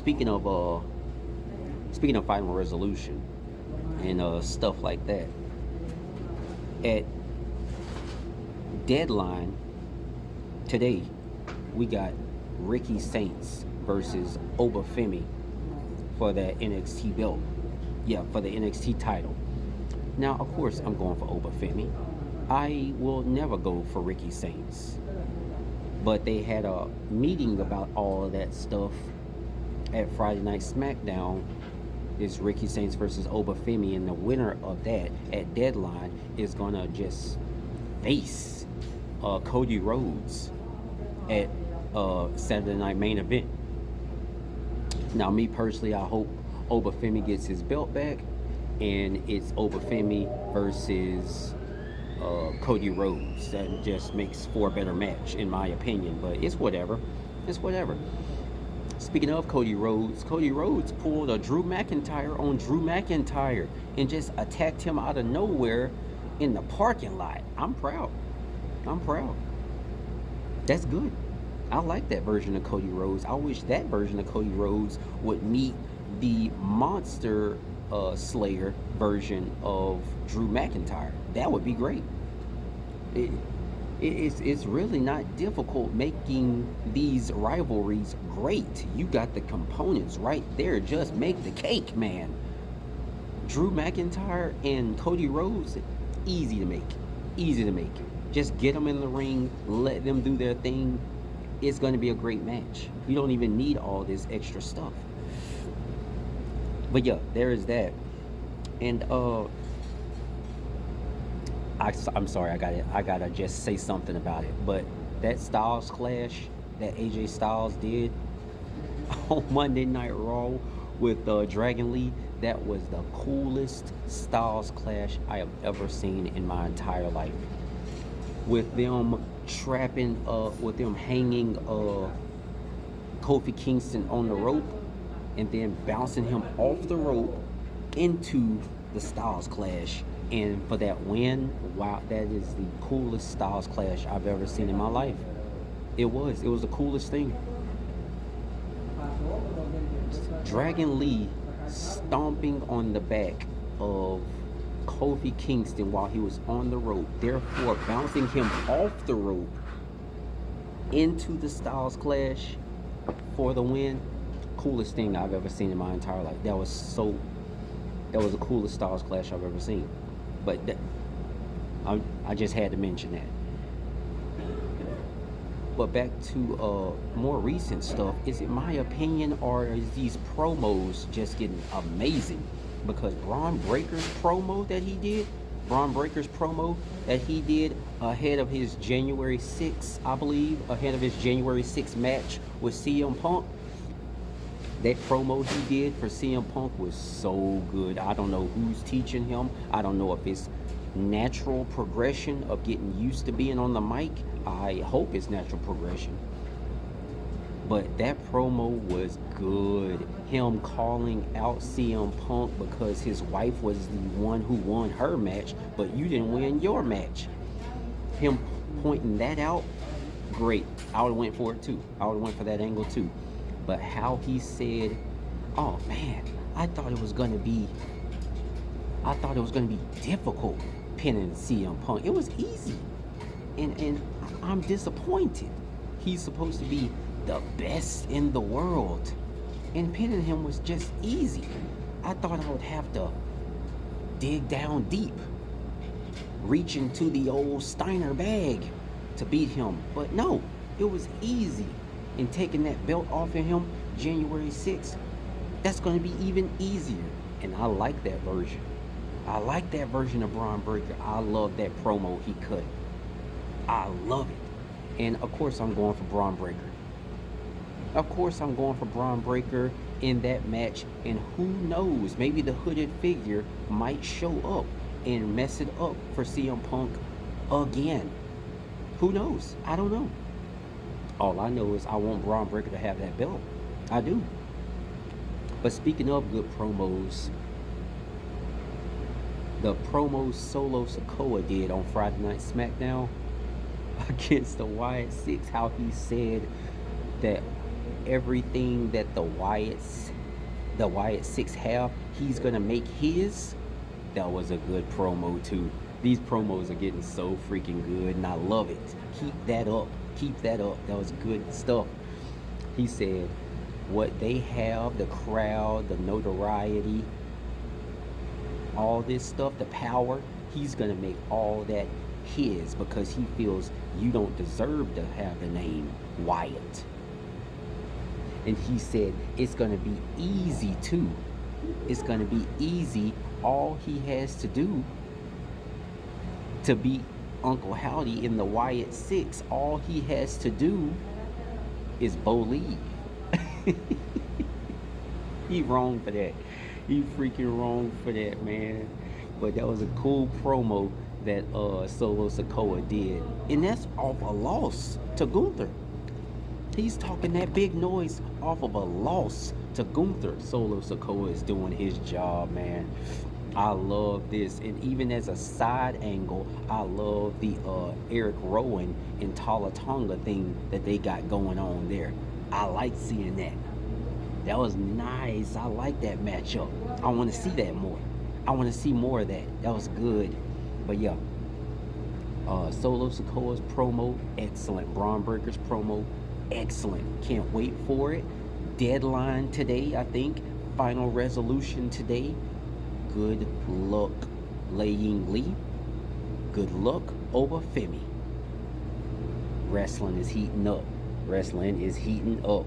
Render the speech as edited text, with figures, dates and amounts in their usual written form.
speaking of final resolution and stuff like that, at deadline today we got Ricky Saints versus Obafemi for that NXT belt. Yeah, for the NXT title. Now, of course, I'm going for Obafemi. I will never go for Ricky Saints. But they had a meeting about all of that stuff at Friday Night Smackdown. Is Ricky Saints versus Obafemi, and the winner of that at deadline is gonna just face Cody Rhodes at Saturday Night Main Event. Now, me personally, I hope Obafemi gets his belt back, and it's Obafemi versus Cody Rhodes. That just makes for a better match, in my opinion. But it's whatever. It's whatever. Speaking of Cody Rhodes pulled a Drew McIntyre on Drew McIntyre and just attacked him out of nowhere in the parking lot. I'm proud. That's good. I like that version of Cody Rhodes. I wish that version of Cody Rhodes would meet the Monster Slayer version of Drew McIntyre. That would be great. It's really not difficult making these rivalries great. You got the components right there. Just make the cake, man. Drew McIntyre and Cody Rhodes, easy to make. Just get them in the ring, let them do their thing. It's going to be a great match. You don't even need all this extra stuff. But yeah, there is that. And I'm sorry, I gotta just say something about it. But that Styles clash that AJ Styles did on Monday Night Raw with Dragon Lee, that was the coolest Styles clash I have ever seen in my entire life. With them hanging Kofi Kingston on the rope and then bouncing him off the rope into the Styles clash. And for that win, wow, that is the coolest Styles clash I've ever seen in my life. It was the coolest thing. Dragon Lee stomping on the back of Kofi Kingston while he was on the rope, therefore bouncing him off the rope into the Styles clash for the win. Coolest thing I've ever seen in my entire life. That was the coolest Styles clash I've ever seen. But I just had to mention that. But back to more recent stuff. Is it my opinion, or is these promos just getting amazing? Because Braun Breaker's promo that he did ahead of his January 6th, I believe, ahead of his January 6th match with CM Punk, that promo he did for CM Punk was so good. I don't know who's teaching him. I don't know if it's natural progression of getting used to being on the mic. I hope it's natural progression. But that promo was good. Him calling out CM Punk because his wife was the one who won her match, but you didn't win your match. Him pointing that out, great. I would have went for it too. I would have went for that angle too. But how he said, "Oh man, I thought it was gonna be difficult pinning CM Punk. It was easy, and I'm disappointed. He's supposed to be the best in the world, and pinning him was just easy. I thought I would have to dig down deep, reach into the old Steiner bag to beat him, but no, it was easy." And taking that belt off of him January 6th, that's going to be even easier. And I like that version. I like that version of Braun Breaker. I love that promo he cut. I love it. And of course I'm going for Braun Breaker. In that match. And who knows, maybe the hooded figure might show up and mess it up for CM Punk again. Who knows? I don't know. All I know is I want Braun Breaker to have that belt. I do. But speaking of good promos, the promo Solo Sikoa did on Friday Night Smackdown against the Wyatt Six, how he said that everything that the Wyatt Six have, he's gonna make his. That was a good promo too. These promos are getting so freaking good, and I love it. Keep that up. Keep that up. That was good stuff. He said, what they have, the crowd, the notoriety, all this stuff, the power, he's gonna make all that his because he feels you don't deserve to have the name Wyatt. And he said it's gonna be easy too. It's gonna be easy. All he has to do to beat Uncle Howdy in the Wyatt Six, all he has to do is believe. He wrong for that. He freaking wrong for that, man. But that was a cool promo that Solo Sikoa did. And that's off a loss to Gunther. He's talking that big noise off of a loss to Gunther. Solo Sikoa is doing his job, man. I love this. And even as a side angle, I love the Eric Rowan and Tala Tonga thing that they got going on there. I like seeing that. That was nice. I like that matchup. I want to see that more. I want to see more of that. That was good. But yeah, Solo Sikoa's promo, excellent. Braun Breaker's promo, excellent. Can't wait for it. Deadline today, I think. Final resolution today. Good luck, Lei Ying Lee. Good luck, Obafemi. Wrestling is heating up. Wrestling is heating up.